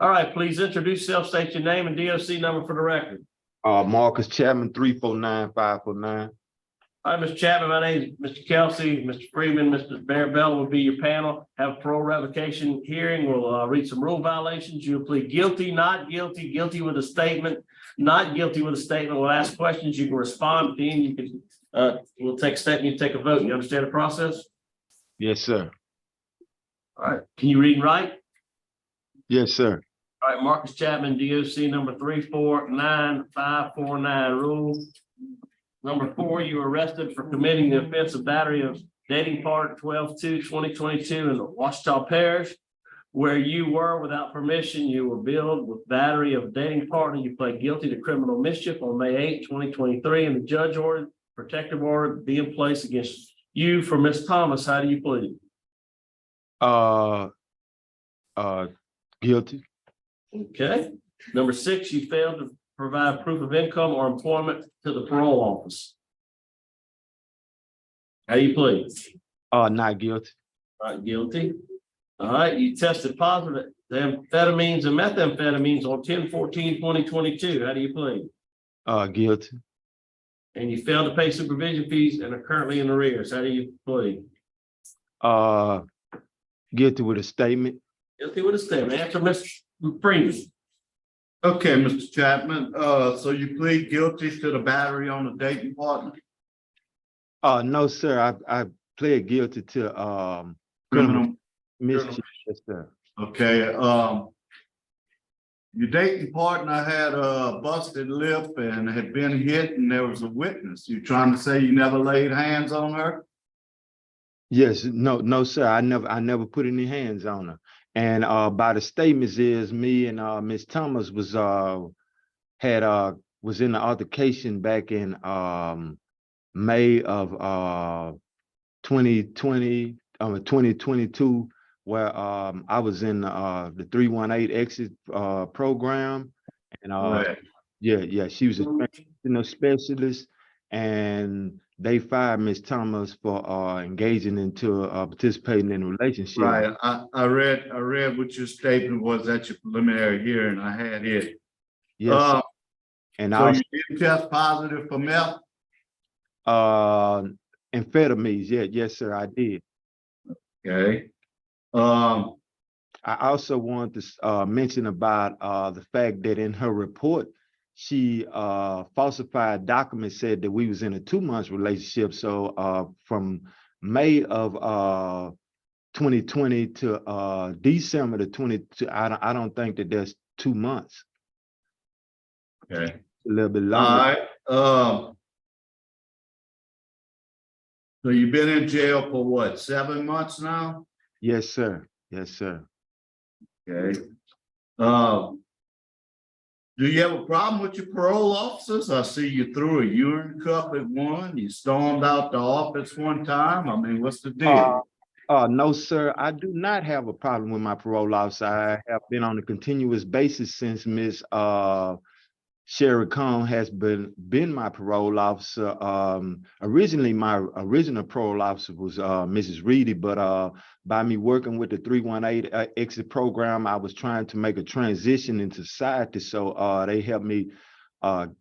All right, please introduce yourself, state your name and DOC number for the record. Marcus Chatman, 349-549. All right, Mr. Chapman, my name is Mr. Kelsey, Mr. Freeman, Mr. Bell will be your panel. Have a parole revocation hearing. We'll read some rule violations. You'll plead guilty, not guilty, guilty with a statement, not guilty with a statement. We'll ask questions. You can respond. Then you can, we'll take a statement, you take a vote. You understand the process? Yes, sir. All right. Can you read and write? Yes, sir. All right, Marcus Chapman, DOC number 349549. Rule number 4, you were arrested for committing the offense of battery of dating part 12/2/2022 in the Ouachita Parish, where you were without permission. You were billed with battery of dating partner. You pled guilty to criminal mischief on May 8, 2023, and the judge ordered protective order to be in place against you for Ms. Thomas. How do you plead? Guilty. Okay. Number 6, you failed to provide proof of income or employment to the parole office. How do you plead? Not guilty. All right, guilty. All right, you tested positive to amphetamines and methamphetamines on 10/14/2022. How do you plead? Guilty. And you failed to pay supervision fees and are currently in arrears. How do you plead? Guilty with a statement. Guilty with a statement. Answer, Mr. Freeman. Okay, Mr. Chapman, so you plead guilty to the battery on the dating partner? No, sir. I pled guilty to Criminal. mischief. Yes, sir. Okay, your dating partner had a busted lip and had been hit and there was a witness. You trying to say you never laid hands on her? Yes, no, sir. I never put any hands on her. And by the statements is me and Miss Thomas was in the altercation back in May of 2022, where I was in the 318 exit program, and Right. yeah, she was a specialist, and they fired Miss Thomas for engaging into participating in a relationship. Right, I read what your statement was at your preliminary hearing. I had it. Yes, and So also, you did test positive for meth? amphetamines. Yes, sir, I did. Okay. I also wanted to mention about the fact that in her report, she falsified documents, said that we was in a 2-month relationship. So from May of 2020 to December to 22, I don't think that there's 2 months. Okay. A little bit All longer. right, so you've been in jail for what, 7 months now? Yes, sir. Yes, sir. Okay. Do you have a problem with your parole officers? I see you threw a urine cup at one, you stormed out the office one time. I mean, what's the deal? No, sir. I do not have a problem with my parole officer. I have been on a continuous basis since Miss Sherry Cohn has been my parole officer. Originally, my original parole officer was Mrs. Reedy, but by me working with the 318 exit program, I was trying to make a transition into society. So they helped me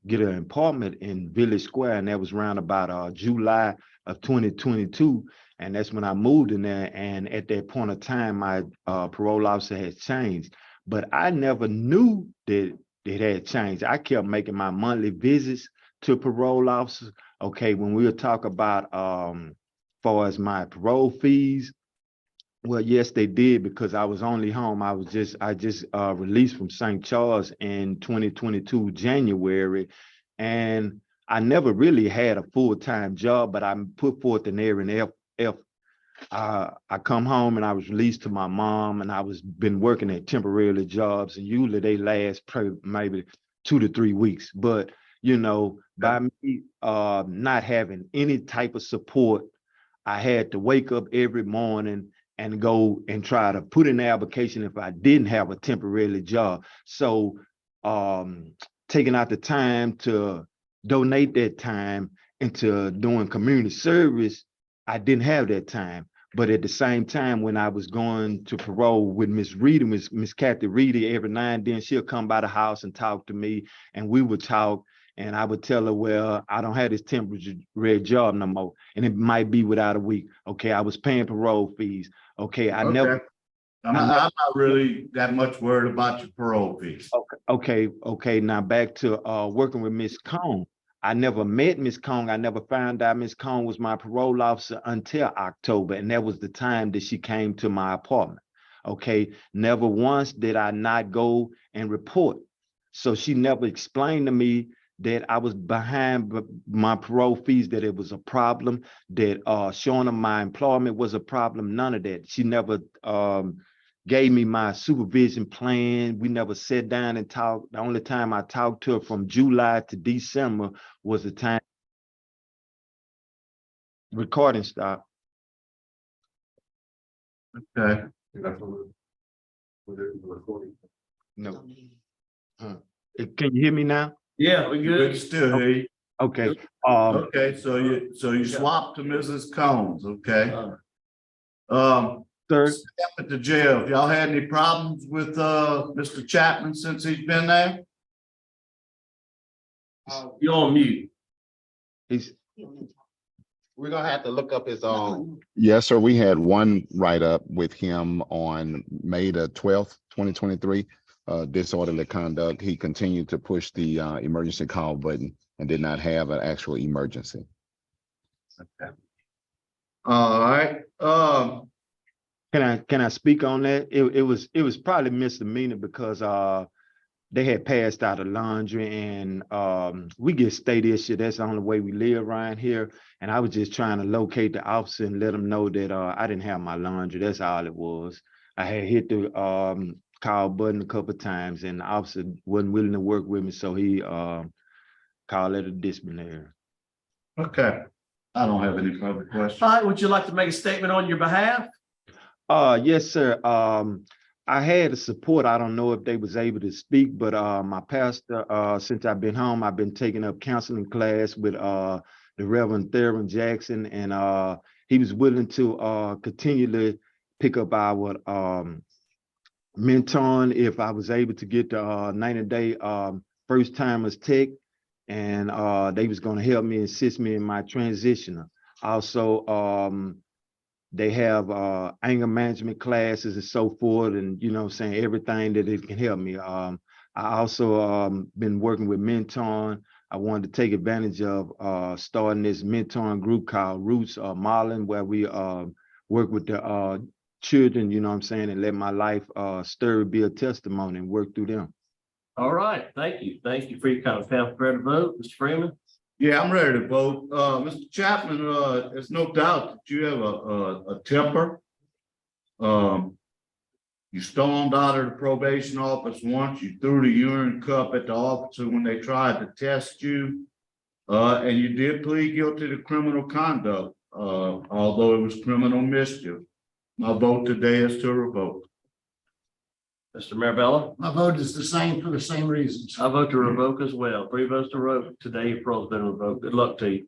get an apartment in Village Square, and that was around about July of 2022. And that's when I moved in there. And at that point of time, my parole officer had changed, but I never knew that it had changed. I kept making my monthly visits to parole officers. Okay, when we'll talk about far as my parole fees, well, yes, they did, because I was only home. I just released from St. Charles in 2022 January, and I never really had a full-time job, but I put forth an errand. I come home and I was released to my mom, and I was been working at temporary jobs, and usually they last maybe 2 to 3 weeks. But you know, by me not having any type of support, I had to wake up every morning and go and try to put in the application if I didn't have a temporary job. So taking out the time to donate that time into doing community service, I didn't have that time. But at the same time, when I was going to parole with Miss Reedy, Miss Kathy Reedy, every now and then she'll come by the house and talk to me, and we would talk, and I would tell her, well, I don't have this temporary red job no more, and it might be without a week. Okay, I was paying parole fees. Okay, I never. I'm not really that much worried about your parole fees. Okay. Now back to working with Miss Cone. I never met Miss Cone. I never found out Miss Cone was my parole officer until October, and that was the time that she came to my apartment. Okay, never once did I not go and report. So she never explained to me that I was behind my parole fees, that it was a problem, that showing them my employment was a problem. None of that. She never gave me my supervision plan. We never sat down and talked. The only time I talked to her from July to December was the time. Recording stopped. Okay. No. Can you hear me now? Yeah, we Good good. to still hear you. Okay. Okay, so you swapped to Mrs. Combs, okay? Sir, Step at the jail. Have y'all had any problems with Mr. Chatman since he's been there? You're on mute. he's We're gonna have to look up his own. Yes, sir. We had one write-up with him on May the 12th, 2023, disorderly conduct. He continued to push the emergency call button and did not have an actual emergency. Okay. All right, can I speak on that? It was probably misdemeanor because they had passed out a laundry, and we get state issue. That's the only way we live around here. And I was just trying to locate the officer and let him know that I didn't have my laundry. That's all it was. I had hit the call button a couple of times, and the officer wasn't willing to work with me, so he called it a disciplinary. okay. I don't have any further questions. All right, would you like to make a statement on your behalf? Yes, sir. I had the support. I don't know if they was able to speak, but my pastor, since I've been home, I've been taking up counseling class with the Reverend Theron Jackson, and he was willing to continually pick up our mentoring if I was able to get the 90-day first timers tech, and they was going to help me, assist me in my transitional. Also, they have anger management classes and so forth, and you know what I'm saying, everything that it can help me. I also been working with mentoring. I wanted to take advantage of starting this mentoring group called Roots Marlin, where we work with the children, you know what I'm saying, and let my life story be a testimony and work through them. All right, thank you. Thank you for your comment. Pam, prepared to vote, Mr. Freeman? Yeah, I'm ready to vote. Mr. Chapman, there's no doubt that you have a temper. You stormed out of the probation office once, you threw the urine cup at the officer when they tried to test you. And you did plead guilty to criminal conduct, although it was criminal mischief. My vote today is to revoke. Mr. Marabella? My vote is the same for the same reasons. I vote to revoke as well. 3 votes to revoke. Today, your parole's been revoked. Good luck to you.